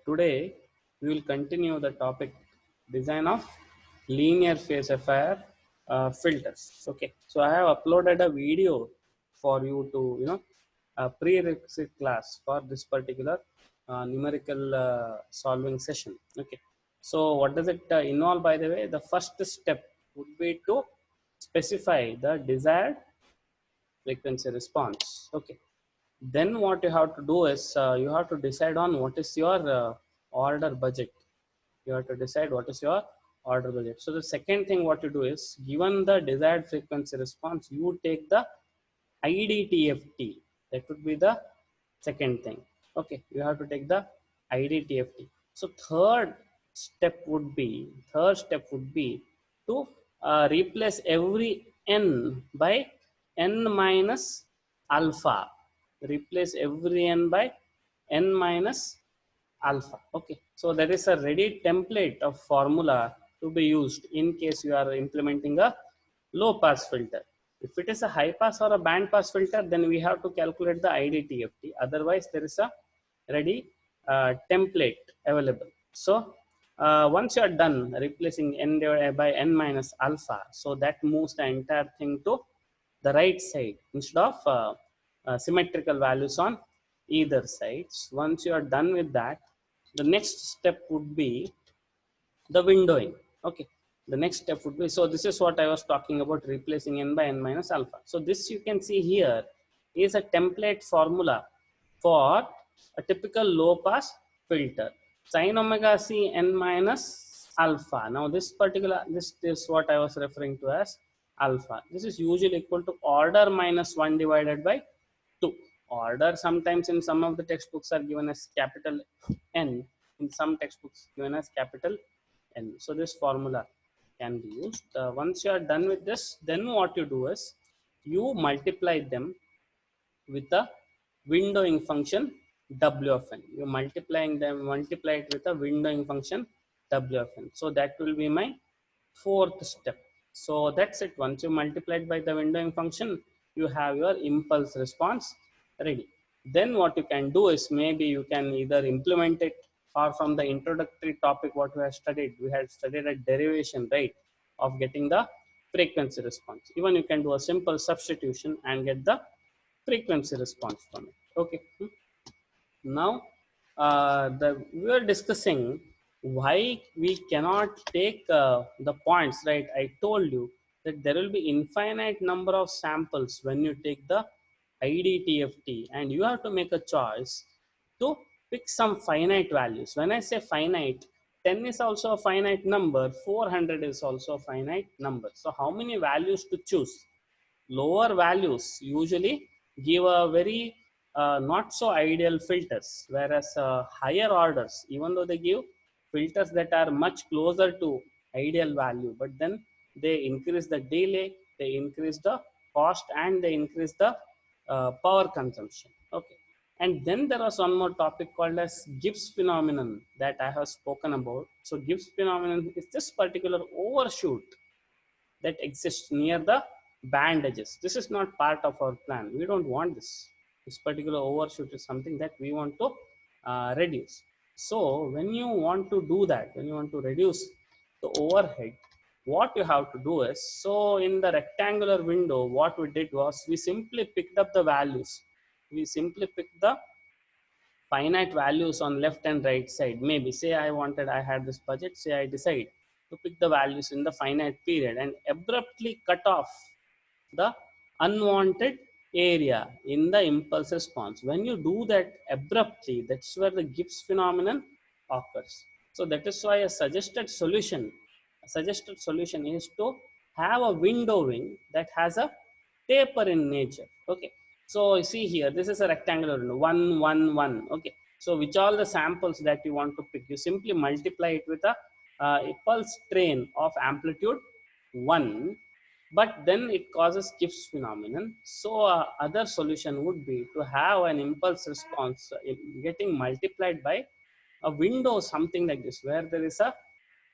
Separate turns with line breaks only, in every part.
Today we will continue the topic design of linear phase FIR filters. Okay, so I have uploaded a video for you to a prerequisite class for this particular numerical solving session. Okay, so what does it involve? By the way, the first step would be to specify the desired frequency response. Okay, then what you have to do is you have to decide on what is your order budget. You have to decide what is your order budget. So the second thing what you do is, given the desired frequency response, you take the IDTFT. That would be the second thing. Okay, you have to take the IDTFT. So third step would be to replace every n by n minus alpha. Replace every n by n minus alpha. Okay, so there is a ready template of formula to be used in case you are implementing a low pass filter. If it is a high pass or a band pass filter, then we have to calculate the IDTFT. Otherwise, there is a ready template available. So once you are done replacing n divided by n minus alpha, so that moves the entire thing to the right side instead of symmetrical values on either sides. Once you are done with that, the next step would be the windowing. Okay, the next step would be, so this is what I was talking about, replacing n by n minus alpha. So this you can see here is a template formula for a typical low pass filter, sin omega c n minus alpha. Now this is what I was referring to as alpha. This is usually equal to order minus 1 divided by 2. Order sometimes in some of the textbooks are given as capital N, in some textbooks given as capital N. So this formula can be used. Once you are done with this, then what you do is you multiply them with the windowing function W of n. You multiply it with a windowing function W of n. So that will be my fourth step. So that's it. Once you multiply it by the windowing function, you have your impulse response ready. Then what you can do is, maybe you can either implement it, or from the introductory topic what we had studied a derivation, right, of getting the frequency response. Even you can do a simple substitution and get the frequency response from it. Okay. Now we are discussing why we cannot take the points, right? I told you that there will be infinite number of samples when you take the IDTFT, and you have to make a choice to pick some finite values. When I say finite, 10 is also a finite number, 400 is also a finite number. So how many values to choose? Lower values usually give a very not so ideal filters, whereas higher orders, even though they give filters that are much closer to ideal value, but then they increase the delay, they increase the cost, and they increase the power consumption. Okay, and then there was one more topic called as Gibbs phenomenon that I have spoken about. So Gibbs phenomenon is this particular overshoot that exists near the band edges. This is not part of our plan. We don't want this. This particular overshoot is something that we want to reduce. So when you want to do that, when you want to reduce the overhead, what you have to do is, so in the rectangular window, what we did was we simply picked up the values. We simply picked the finite values on left and right side. Maybe say I had this budget, say I decide to pick the values in the finite period and abruptly cut off the unwanted area in the impulse response. When you do that abruptly, that's where the Gibbs phenomenon occurs. So that is why a suggested solution is to have a windowing that has a taper in nature. Okay, so you see here, this is a rectangular window, 1 1 1. Okay, so which all the samples that you want to pick, you simply multiply it with a pulse train of amplitude 1, but then it causes Gibbs phenomenon. So other solution would be to have an impulse response getting multiplied by a window, something like this, where there is a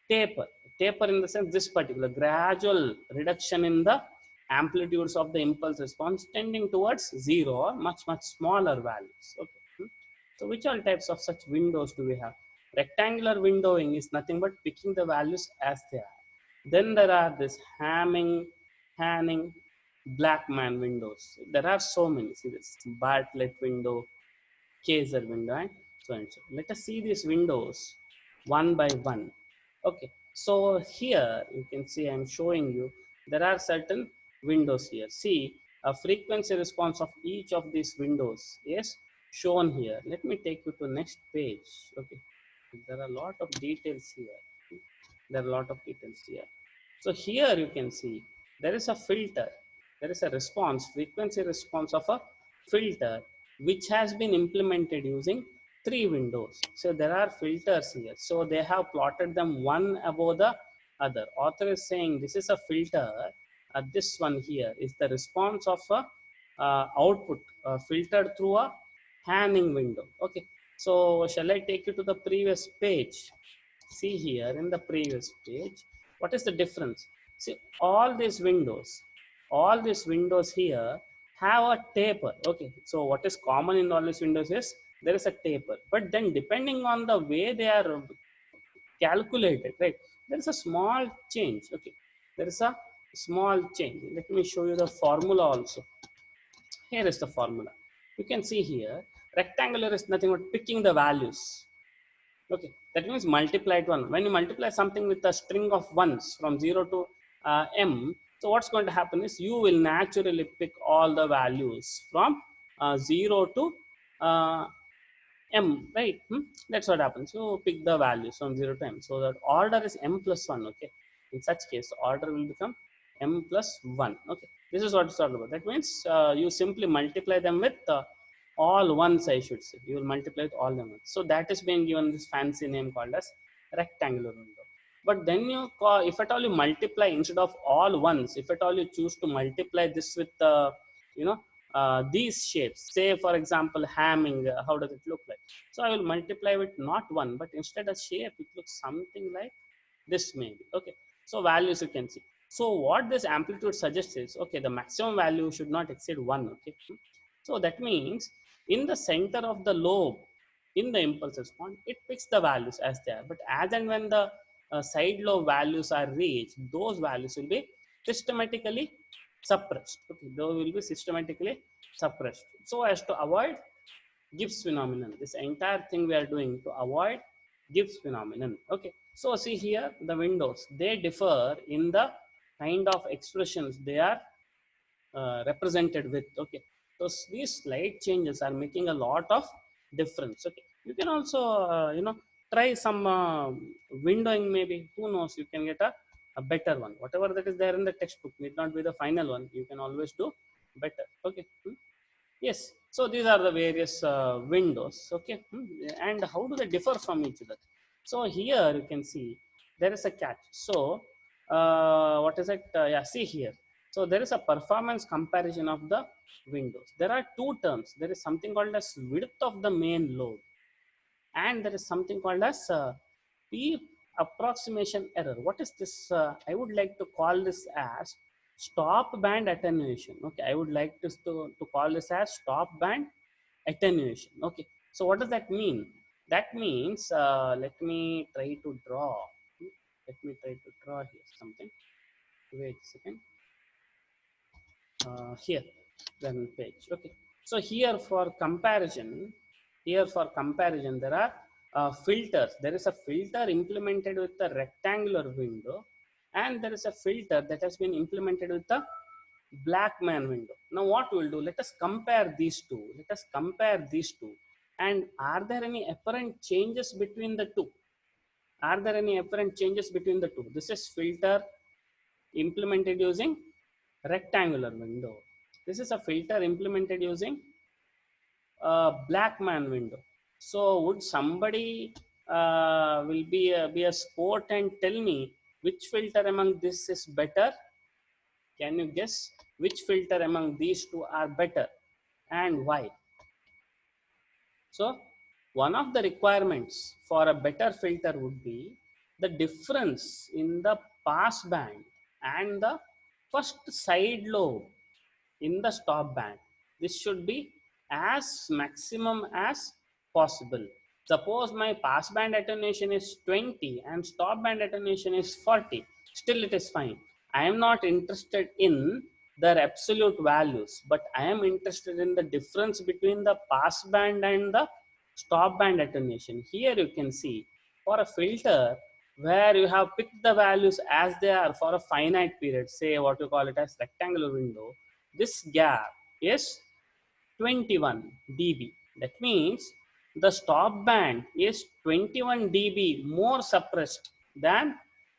taper. Taper in the sense, this particular gradual reduction in the amplitudes of the impulse response tending towards 0 or much smaller values. Okay. So which all types of such windows do we have? Rectangular windowing is nothing but picking the values as they are. Then there are this Hanning, Blackman windows. There are so many. See this Bartlett window, Kaiser window, and so and so. Let us see these windows one by one. Okay, so here you can see I'm showing you there are certain windows here. See a frequency response of each of these windows is shown here. Let me take you to next page. Okay, there are a lot of details here. There are a lot of details here. So here you can see there is a filter. There is a response, frequency response of a filter which has been implemented using three windows. So there are filters here. So they have plotted them one above the other. Author is saying this is a filter. This one here is the response of a output filtered through a Hanning window. Okay. So shall I take you to the previous page? See here in the previous page, what is the difference? See all these windows here have a taper. Okay, so what is common in all these windows is there is a taper, but then depending on the way they are calculated, right, there is a small change. Okay, there is a small change. Let me show you the formula also. Here is the formula. You can see here rectangular is nothing but picking the values. Okay, that means multiplied one. When you multiply something with a string of ones from 0 to m, so what's going to happen is you will naturally pick all the values from 0 to uh, m, right? That's what happens. You pick the values from 0 to m. So that order is m plus 1. Okay, in such case, the order will become m plus 1. Okay, this is what it's all about. That means you simply multiply them with all ones, I should say. You will multiply with all the ones. So that is being given this fancy name called as rectangular window. But then you call, if at all you multiply instead of all ones, if at all you choose to multiply this with you know these shapes, say for example Hamming, how does it look like? So I will multiply with not one, but instead a shape, it looks something like this maybe. Okay, so values you can see. So what this amplitude suggests is, okay, the maximum value should not exceed 1. Okay, so that means in the center of the lobe, in the impulse response, it picks the values as they are, but as and when the side lobe values are reached, those values will be systematically suppressed. Okay, those will be systematically suppressed so as to avoid Gibbs phenomenon. This entire thing we are doing to avoid Gibbs phenomenon. Okay, so see here the windows, they differ in the kind of expressions they are represented with. Okay, so these slight changes are making a lot of difference. Okay, you can also try some windowing, maybe, who knows, you can get a better one. Whatever that is there in the textbook need not be the final one, you can always do better. Okay. Yes, so these are the various windows. Okay. And how do they differ from each other? So here you can see there is a catch. So what is it? Yeah, see here. So there is a performance comparison of the windows. There are two terms. There is something called as width of the main lobe, and there is something called as p approximation error. What is this? I would like to call this as stop band attenuation. Okay, I would like to call this as stop band attenuation. Okay, so what does that mean? That means let me try to draw. Let me try to draw here something. Wait a second. Here, then page. Okay, so here for comparison there are filters. There is a filter implemented with the rectangular window, and there is a filter that has been implemented with the Blackman window. Now what we'll do, let us compare these two. And are there any apparent changes between the two? This is filter implemented using rectangular window. This is a filter implemented using Blackman window. So would somebody will be a sport and tell me which filter among this is better? Can you guess which filter among these two are better and why? So one of the requirements for a better filter would be the difference in the pass band and the first side lobe in the stop band. This should be as maximum as possible. Suppose my passband attenuation is 20 and stop band attenuation is 40. Still it is fine. I am not interested in their absolute values, but I am interested in the difference between the passband and the stop band attenuation. Here you can see for a filter where you have picked the values as they are for a finite period, say what you call it as rectangular window, this gap is 21 dB. That means the stop band is 21 dB more suppressed than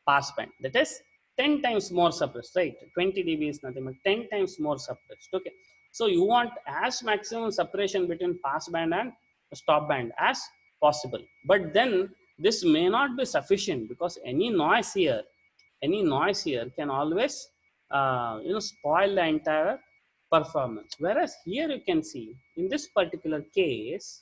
pass band. That is 10 times more suppressed, right? 20 dB is nothing but 10 times more suppressed. Okay. So you want as maximum suppression between pass band and stop band as possible. But then this may not be sufficient because any noise here can always spoil the entire performance. Whereas here you can see in this particular case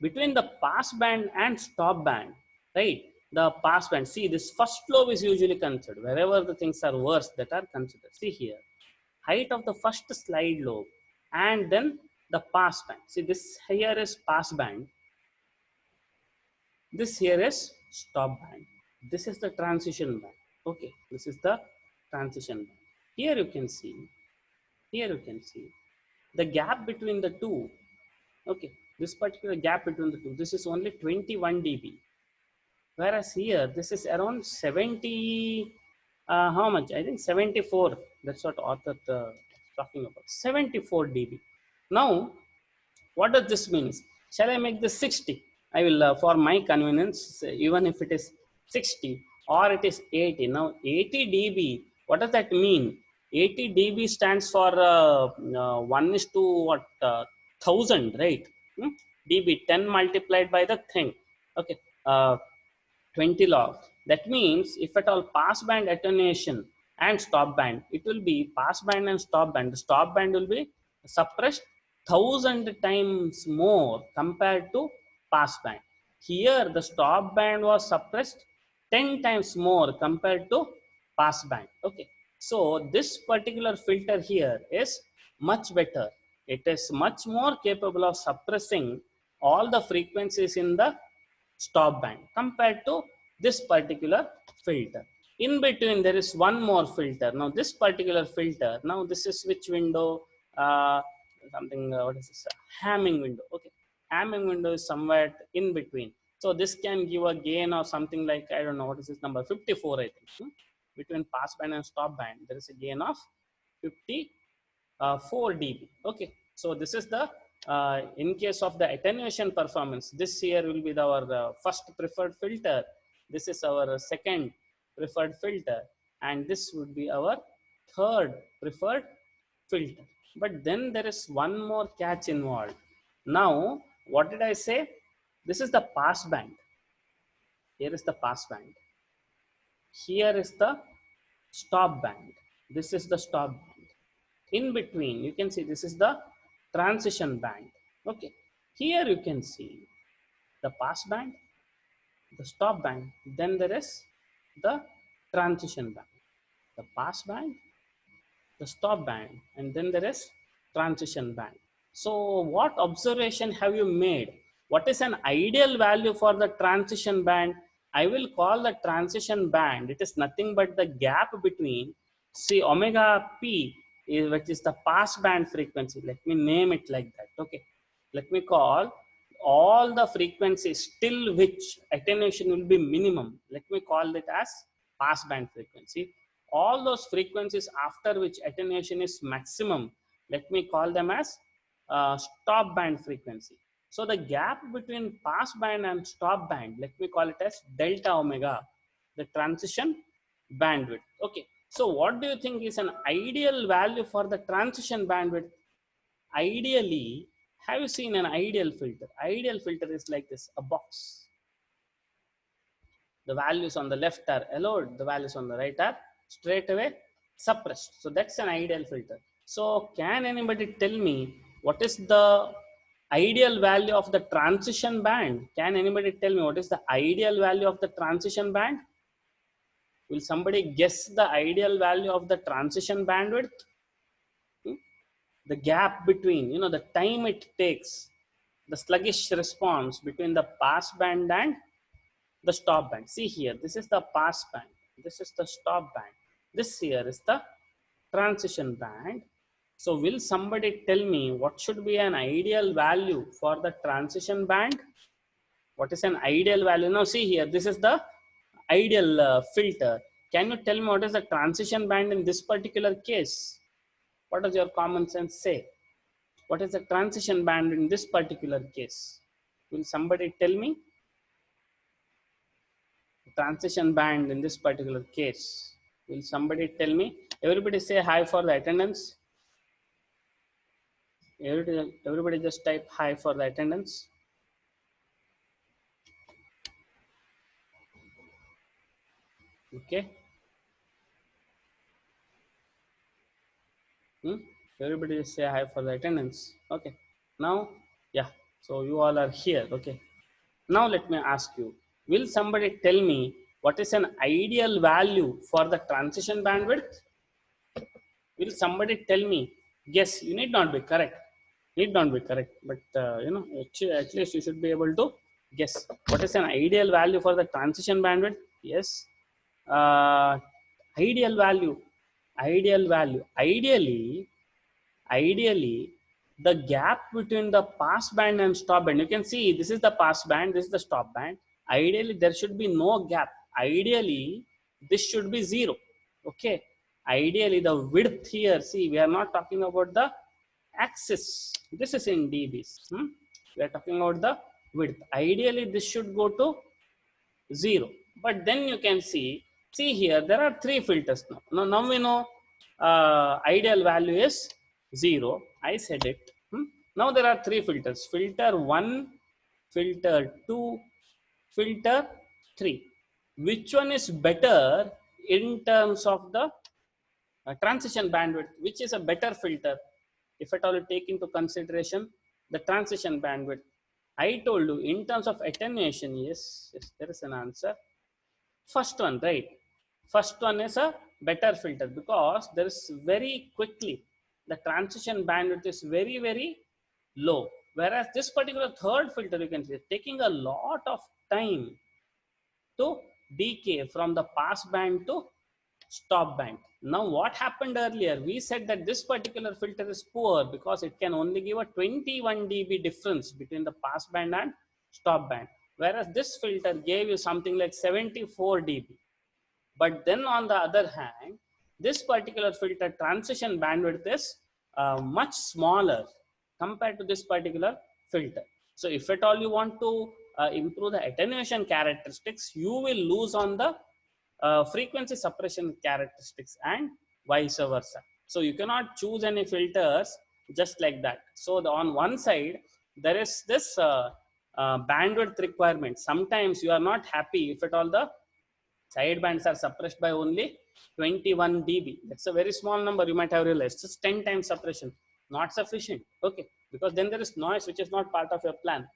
between the pass band and stop band, right? The pass band, see this first lobe is usually considered wherever the things are worse that are considered. See here, height of the first slide lobe and then the pass band. See this here is pass band, this here is stop band, this is the transition band. Okay, this is the transition band. Here you can see, here you can see the gap between the two. Okay, this particular gap between the two, this is only 21 dB, whereas here this is around 70, how much, I think 74, that's what author talking about, 74 dB. Now what does this mean? Shall I make this 60? I will, for my convenience, even if it is 60 or it is 80. Now 80 dB, what does that mean? 80 dB stands for 1 is to what, 1000, right? dB, 10 multiplied by the thing. Okay, 20 log. That means if at all pass band attenuation and stop band, it will be pass band and stop band. The stop band will be suppressed 1000 times more compared to pass band. Here the stop band was suppressed 10 times more compared to pass band. Okay, so this particular filter here is much better. It is much more capable of suppressing all the frequencies in the stop band compared to this particular filter. In between there is one more filter. Now this particular filter, now this is which window, something, what is this, Hamming window. Okay, Hamming window is somewhere in between, so this can give a gain or something like, I don't know, what is this number, 54 I think. Between pass band and stop band there is a gain of 4 dB. Okay, so this is the in case of the attenuation performance, this here will be our first preferred filter, this is our second preferred filter, and this would be our third preferred filter. But then there is one more catch involved. Now what did I say? This is the pass band, here is the pass band, here is the stop band, this is the stop band. In between you can see this is the transition band. Okay, here you can see the pass band, the stop band, then there is the transition band, the pass band, the stop band, and then there is transition band. So what observation have you made? What is an ideal value for the transition band? I will call the transition band, it is nothing but the gap between, see, omega p is, which is the pass band frequency. Let me name it like that. Okay, let me call all the frequencies till which attenuation will be minimum, let me call it as pass band frequency. All those frequencies after which attenuation is maximum, let me call them as stop band frequency. So the gap between pass band and stop band, let me call it as delta omega, the transition bandwidth. Okay, so what do you think is an ideal value for the transition bandwidth? Ideally, have you seen an ideal filter? Ideal filter is like this, a box. The values on the left are allowed, the values on the right are straight away suppressed. So that's an ideal filter. So can anybody tell me what is the ideal value of the transition band? Can anybody tell me what is the ideal value of the transition band? Will somebody guess the ideal value of the transition bandwidth? The gap between, the time it takes the sluggish response between the pass band and the stop band. See here, this is the pass band, this is the stop band, this here is the transition band. So will somebody tell me what should be an ideal value for the transition band? What is an ideal value? Now see here, this is the ideal filter. Can you tell me what is the transition band in this particular case? What does your common sense say? What is the transition band in this particular case? Will somebody tell me? Transition band in this particular case. Will somebody tell me? Everybody say hi for the attendance. Everybody just type hi for the attendance. Okay. Everybody just say hi for the attendance. Okay. Now, yeah. So you all are here. Okay. Now let me ask you. Will somebody tell me what is an ideal value for the transition bandwidth? Will somebody tell me? Yes, you need not be correct, but at least you should be able to guess what is an ideal value for the transition bandwidth. Yes. uh, Ideal value, ideally the gap between the pass band and stop band, you can see this is the pass band, this is the stop band. Ideally there should be no gap. Ideally this should be zero. Okay. Ideally the width here, see, we are not talking about the axis, this is in dBs. We are talking about the width. Ideally this should go to 0, but then you can see here there are three filters. Now we know ideal value is 0, I said it. Now there are three filters: filter 1, filter 2, filter 3. Which one is better in terms of the transition bandwidth? Which is a better filter if at all you take into consideration the transition bandwidth? I told you in terms of attenuation, yes, yes, there is an answer. First one, right? First one is a better filter because there is very quickly the transition bandwidth is very, very low. Whereas this particular third filter, you can see, taking a lot of time to decay from the pass band to stop band. Now, what happened earlier? We said that this particular filter is poor because it can only give a 21 dB difference between the pass band and stop band. Whereas this filter gave you something like 74 dB. But then on the other hand, this particular filter transition bandwidth is much smaller compared to this particular filter. So if at all you want to improve the attenuation characteristics, you will lose on the frequency suppression characteristics and vice versa. So you cannot choose any filters just like that. So on one side, there is this bandwidth requirement. Sometimes you are not happy if at all the sidebands are suppressed by only 21 dB. That's a very small number, you might have realized. Just 10 times suppression, not sufficient. Okay, because then there is noise which is not part of your plan.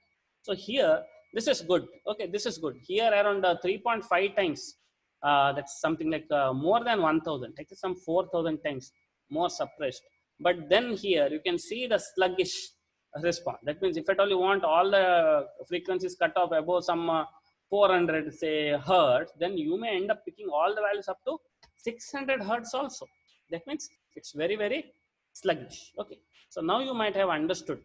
So here, this is good. Okay, this is good. Here around 3.5 times, that's something like more than 1000, like some 4000 times more suppressed. But then here you can see the sluggish response. That means if at all you want all the frequencies cut off above some 400 say hertz, then you may end up picking all the values up to 600 hertz also. That means it's very, very sluggish. Okay, so now you might have understood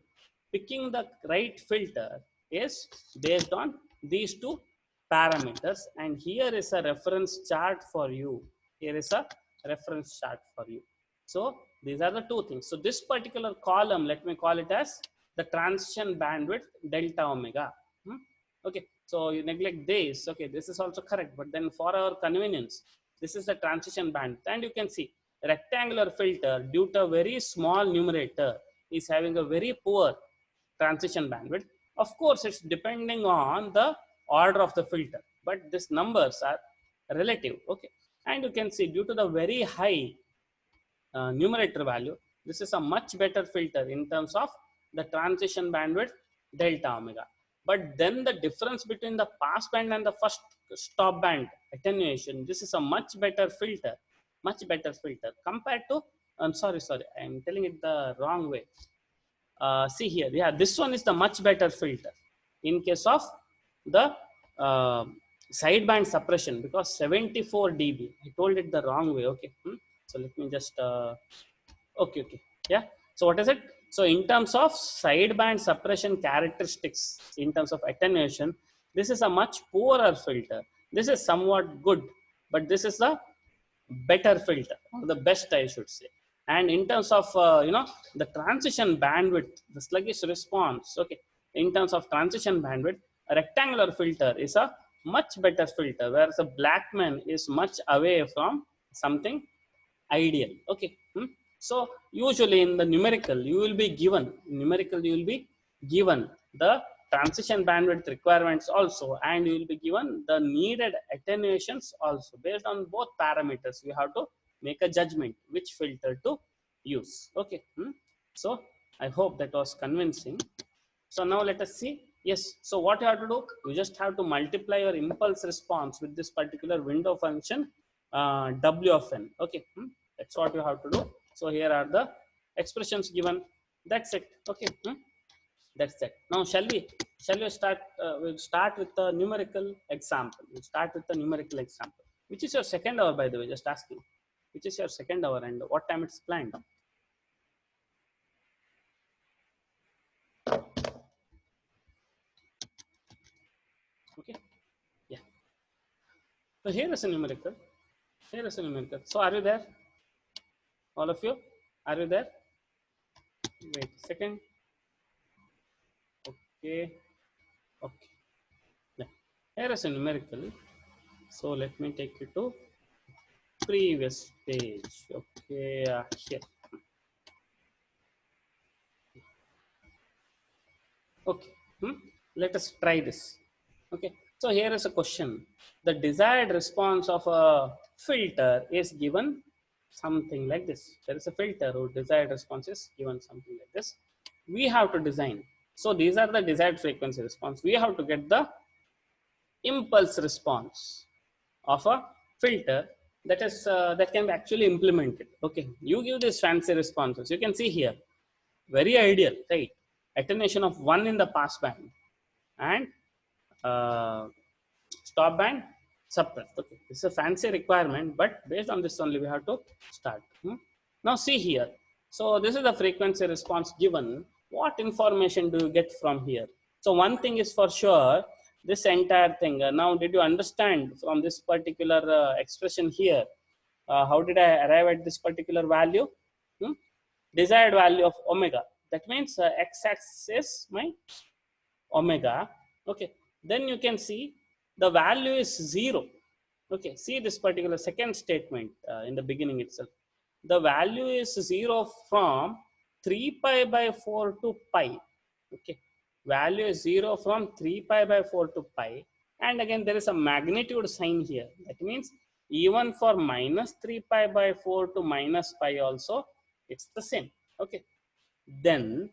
picking the right filter is based on these two parameters, and here is a reference chart for you. Here is a reference chart for you. So these are the two things. So this particular column, let me call it as the transition bandwidth delta omega. Okay, so you neglect this. Okay, this is also correct, but then for our convenience, this is the transition band. And you can see rectangular filter, due to a very small numerator, is having a very poor transition bandwidth. Of course, it's depending on the order of the filter, but these numbers are relative. Okay, and you can see due to the very high numerator value, this is a much better filter in terms of the transition bandwidth delta omega. But then the difference between the pass band and the first stop band attenuation, this is a much better filter, compared to, I'm sorry, I'm telling it the wrong way. see here, yeah, this one is the much better filter in case of the uh, sideband suppression, because 74 dB. I told it the wrong way. Okay. So let me just okay, okay, yeah. So what is it? So in terms of sideband suppression characteristics, in terms of attenuation, this is a much poorer filter. This is somewhat good, but this is the better filter, or the best, I should say. And in terms of the transition bandwidth, the sluggish response, okay, in terms of transition bandwidth, a rectangular filter is a much better filter, whereas a Blackman is much away from something ideal. Okay. So usually in the numerical you will be given, the transition bandwidth requirements also, and you will be given the needed attenuations also. Based on both parameters you have to make a judgment which filter to use. Okay. So I hope that was convincing. So now let us see. Yes. So what you have to do, you just have to multiply your impulse response with this particular window function, W of n. Okay. That's what you have to do. So here are the expressions given. That's it. Okay. That's it. Now shall we start? We'll start with the numerical example. We'll start with the numerical example. Which is your second hour, by the way? Just asking. Which is your second hour and what time it's planned? Okay. Yeah. So here is a numerical. Here is a numerical. So are you there? All of you? Are you there? Wait a second. Okay. Okay. Yeah. Here is a numerical. So let me take you to previous page. Okay. Here. Okay. Let us try this. Okay. So here is a question. The desired response of a filter is given something like this. There is a filter whose desired response is given something like this. We have to design. So these are the desired frequency response. We have to get the impulse response of a filter that is that can be actually implemented. Okay. You give these fancy responses. You can see here, very ideal, right? Attenuation of 1 in the pass band and uh, stop band suppressed. Okay, this is a fancy requirement, but based on this only we have to start. Now see here. So this is the frequency response given. What information do you get from here? So one thing is for sure, this entire thing. Now, did you understand from this particular expression here? How did I arrive at this particular value? Desired value of omega. That means x-axis my omega. Okay, then you can see the value is 0. Okay, see this particular second statement in the beginning itself. The value is 0 from 3 pi by 4 to pi. Okay, value is 0 from 3 pi by 4 to pi, and again there is a magnitude sign here. That means even for minus 3 pi by 4 to minus pi also it's the same. Okay, then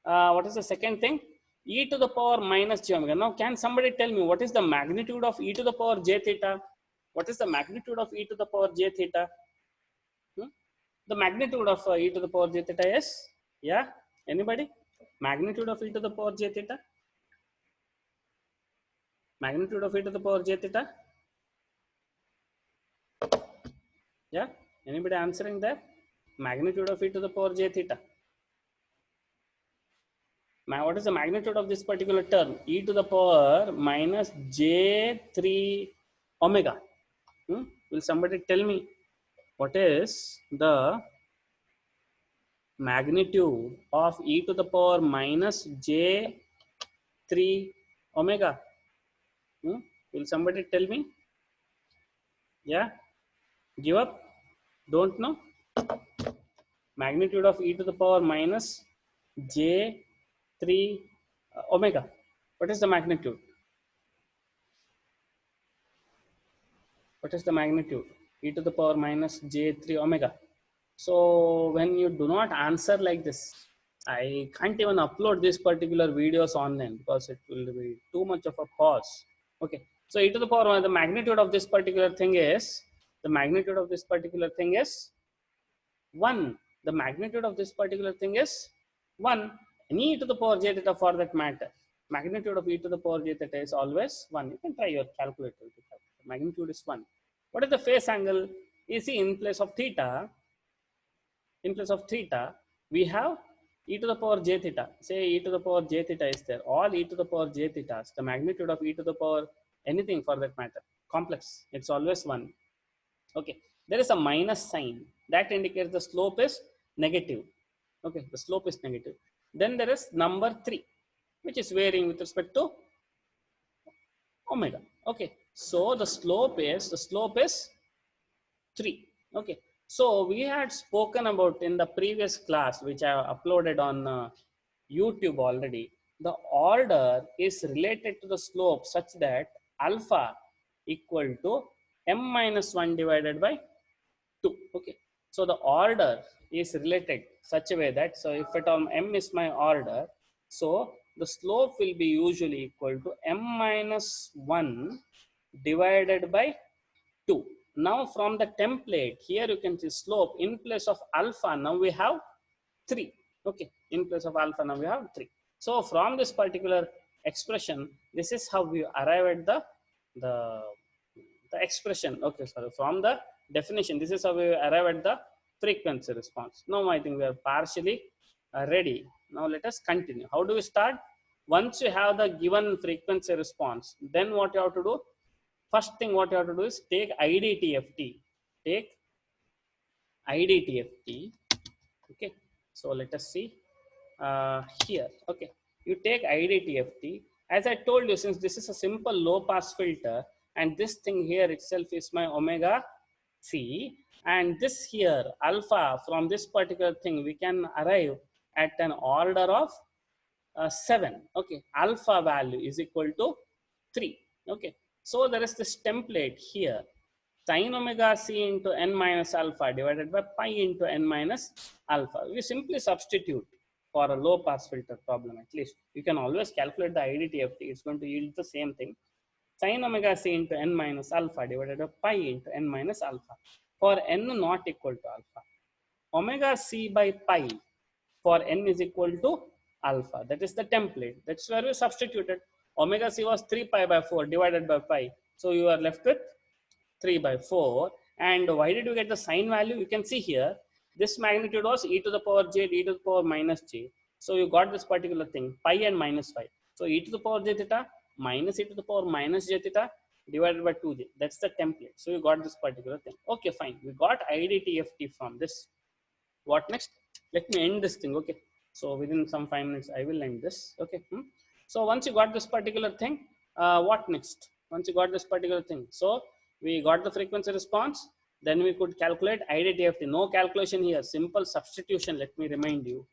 what is the second thing? E to the power minus j omega. Now can somebody tell me what is the magnitude of e to the power j theta? What is the magnitude of e to the power j theta? The magnitude of e to the power j theta is, yeah, anybody? Magnitude of e to the power j theta? Magnitude of e to the power j theta? Yeah, anybody answering there? Magnitude of e to the power j theta. What is the magnitude of this particular term? E to the power minus j3 omega. Will somebody tell me what is the magnitude of e to the power minus j3 omega? Will somebody tell me? Yeah, give up? Don't know? Magnitude of e to the power minus j3 omega. What is the magnitude? What is the magnitude? E to the power minus j3 omega. So when you do not answer like this, I can't even upload these particular videos online because it will be too much of a pause. Okay. So e to the power, the magnitude of this particular thing is, 1. The magnitude of this particular thing is 1, and e to the power j theta for that matter. Magnitude of e to the power j theta is always 1. You can try your calculator. Magnitude is 1. What is the phase angle? You see, in place of theta, we have e to the power j theta. Say e to the power j theta is there. All e to the power j thetas, the magnitude of e to the power anything for that matter, complex, it's always 1. Okay, there is a minus sign that indicates the slope is negative. Okay, the slope is negative. Then there is number 3, which is varying with respect to omega. Okay, so the slope is 3. Okay, so we had spoken about in the previous class, which I uploaded on YouTube already. The order is related to the slope such that alpha equal to m minus 1 divided by 2. Okay, so the order is related such a way that, so if at all m is my order, so the slope will be usually equal to m minus 1 divided by 2. Now from the template here you can see slope in place of alpha, now we have 3. Okay, in place of alpha now we have 3. So from this particular expression, this is how we arrive at the the expression. Okay, sorry, from the definition, this is how we arrive at the frequency response. Now I think we are partially ready. Now let us continue. How do we start? Once you have the given frequency response, then what you have to do, first thing what you have to do is take IDTFT. Take IDTFT. Okay, so let us see here. Okay, you take IDTFT. As I told you, since this is a simple low pass filter, and this thing here itself is my omega c, and this here alpha, from this particular thing we can arrive at an order of 7. Okay, alpha value is equal to 3. Okay, so there is this template here, sin omega c into n minus alpha divided by pi into n minus alpha. We simply substitute for a low pass filter problem. At least you can always calculate the IDTFT, it's going to yield the same thing. Sin omega c into n minus alpha divided by pi into n minus alpha for n not equal to alpha. Omega c by pi for n is equal to alpha. That is the template. That's where we substituted. Omega c was 3 pi by 4 divided by pi. So you are left with 3 by 4. And why did you get the sign value? You can see here, this magnitude was e to the power j, e to the power minus j. So you got this particular thing, pi and minus pi. So e to the power j theta minus e to the power minus j theta divided by 2j. That's the template. So you got this particular thing. Okay, fine. We got IDTFT from this. What next? Let me end this thing. Okay, so within some 5 minutes I will end this. Okay. So once you got this particular thing, what next? Once you got this particular thing, so we got the frequency response, then we could calculate IDTFT. No calculation here, simple substitution, let me remind you.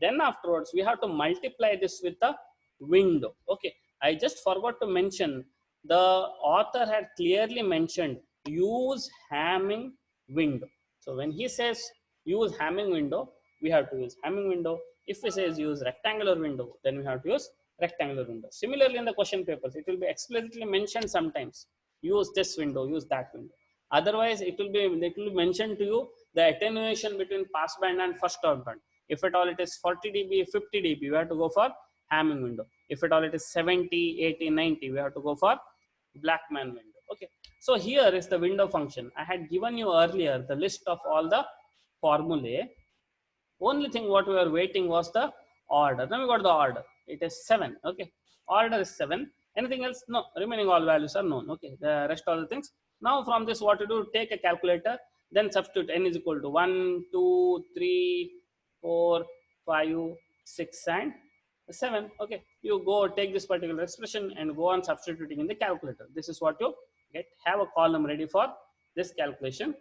Then afterwards we have to multiply this with the window. Okay, I just forgot to mention, the author had clearly mentioned use Hamming window. So when he says use Hamming window, we have to use Hamming window. If he says use rectangular window, then we have to use rectangular window. Similarly, in the question papers, it will be explicitly mentioned sometimes. Use this window, use that window. Otherwise, it will be mentioned to you the attenuation between passband and first stop band. If at all it is 40 dB, 50 dB, we have to go for Hamming window. If at all it is 70, 80, 90, we have to go for Blackman window. Okay. So here is the window function. I had given you earlier the list of all the formulae. Only thing what we were waiting was the order. Now we got the order. It is 7. Okay. Order is 7. Anything else? No. Remaining all values are known. Okay. The rest of the things. Now from this, what to do? Take a calculator. Then substitute n is equal to 1, 2, 3, 4, 5, 6, and 7. Okay. You go take this particular expression and go on substituting in the calculator. This is what you get. Have a column ready for this calculation.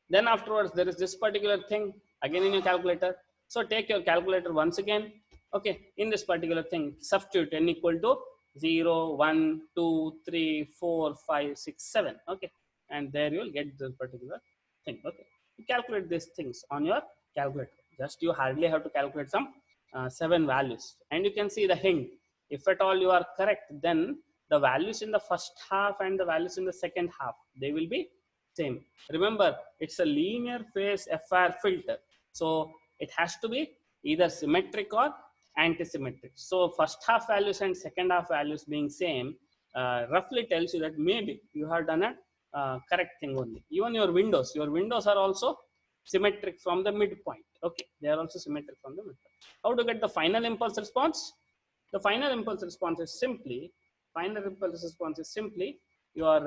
Then afterwards, there is this particular thing again in your calculator. So take your calculator once again. Okay, in this particular thing, substitute n equal to 0, 1, 2, 3, 4, 5, 6, 7. Okay, and there you will get this particular thing. Okay, you calculate these things on your calculator. Just you hardly have to calculate some 7 values, and you can see the hint. If at all you are correct, then the values in the first half and the values in the second half, they will be same. Remember, it's a linear phase FIR filter, so it has to be either symmetric or anti-symmetric. So first half values and second half values being same roughly tells you that maybe you have done a correct thing only. Even your windows are also symmetric from the midpoint. Okay, they are also symmetric from the midpoint. How to get the final impulse response? The final impulse response is simply your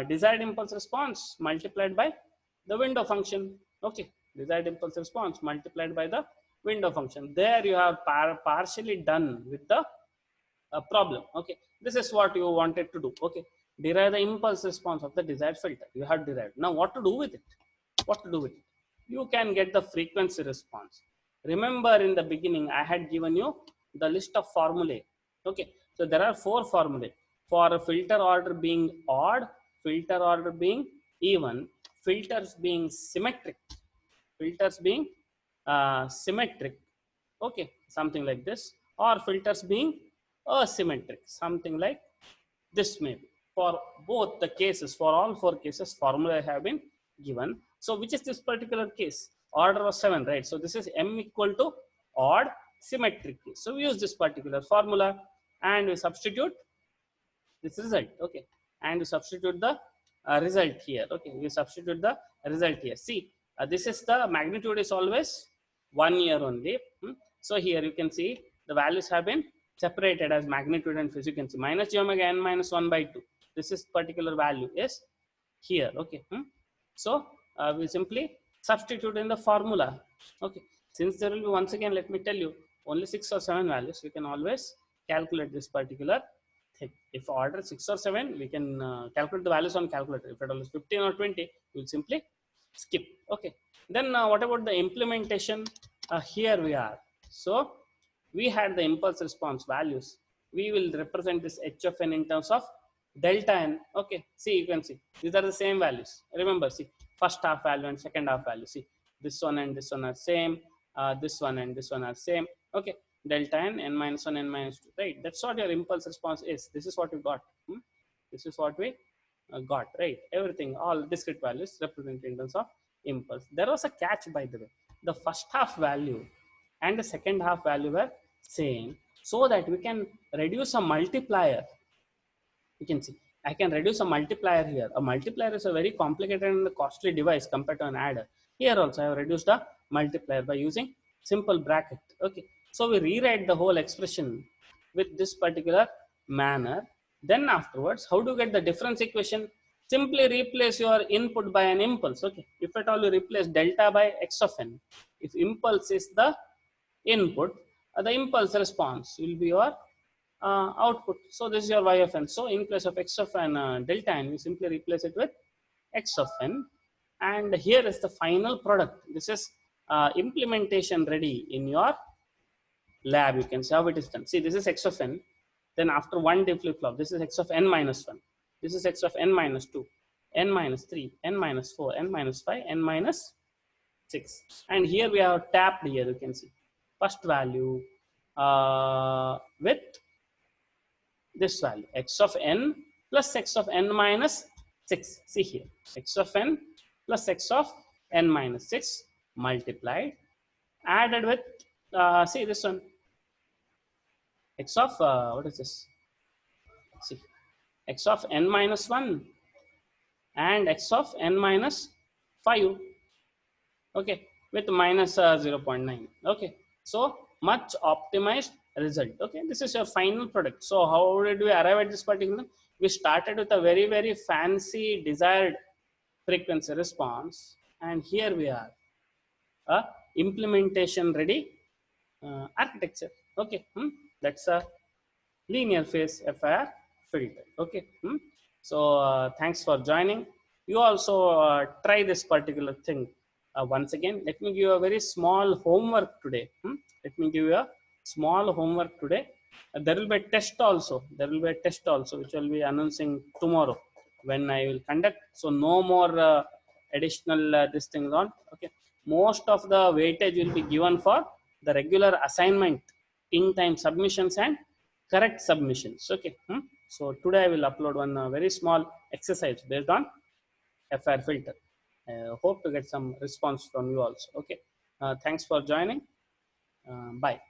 desired impulse response multiplied by the window function. Okay, desired impulse response multiplied by the window function. There you have partially done with the problem. Okay, this is what you wanted to do. Okay, derive the impulse response of the desired filter. You have derived. Now what to do with it? You can get the frequency response. Remember, in the beginning I had given you the list of formulae. Okay, so there are 4 formulae for a filter order being odd, filter order being even, filters being symmetric, filters being symmetric. Okay, something like this, or filters being asymmetric, something like this. Maybe for both the cases, for all 4 cases, formula have been given. So which is this particular case? Order of 7, right? So this is m equal to odd symmetric case. So we use this particular formula and we substitute this result. Okay, and you substitute the result here. Okay, you substitute the result here. See, this is the magnitude is always 1 year only. So here you can see the values have been separated as magnitude and phase. You can see minus j omega n minus 1 by 2. This is particular value is here. Okay, so we simply substitute in the formula. Okay, since there will be, once again let me tell you, only 6 or 7 values, we can always calculate this particular thing. If order 6 or 7, we can calculate the values on calculator. If it is 15 or 20, we will simply skip. Okay, then what about the implementation? Here we are. So we had the impulse response values. We will represent this h of n in terms of delta n. Okay, see, you can see these are the same values. Remember, see, first half value and second half value. See, this one and this one are same, this one and this one are same. Okay, delta n, n minus 1, n minus 2, right? That's what your impulse response is. This is what we got. This is what we got, right? Everything, all discrete values represented in terms of impulse. There was a catch, by the way. The first half value and the second half value were same, so that we can reduce a multiplier. You can see I can reduce a multiplier here. A multiplier is a very complicated and costly device compared to an adder. Here also I have reduced a multiplier by using simple bracket. Okay, so we rewrite the whole expression with this particular manner. Then afterwards, how do you get the difference equation? Simply replace your input by an impulse. Okay, if at all you replace delta by x of n, if impulse is the input, the impulse response will be your output. So this is your y of n. So in place of x of n delta n, you simply replace it with x of n, and here is the final product. This is implementation ready in your lab. You can see how it is done. See, this is x of n. Then after one day flip flop, this is x of n minus 1. This is x of n minus 2, n minus 3, n minus 4, n minus 5, n minus 6. And here we have tapped here. You can see first value with this value, x of n plus x of n minus 6. See here, x of n plus x of n minus 6 multiplied, added with, see this one, x of, what is this? See, x of n minus 1 and x of n minus 5. Okay, with minus 0.9. Okay, so much optimized result. Okay, this is your final product. So how did we arrive at this particular? We started with a very, very fancy desired frequency response, and here we are, a implementation ready architecture. Okay, that's a linear phase FIR filter. Okay, so thanks for joining. You also try this particular thing once again. Let me give you a very small homework today. Let me give you a small homework today. There will be a test also. There will be a test also, which will be announcing tomorrow when I will conduct. So no more additional this thing on. Okay, most of the weightage will be given for the regular assignment, in time submissions and correct submissions. Okay, so today I will upload one very small exercise based on FIR filter. Hope to get some response from you also. Okay, thanks for joining. Bye.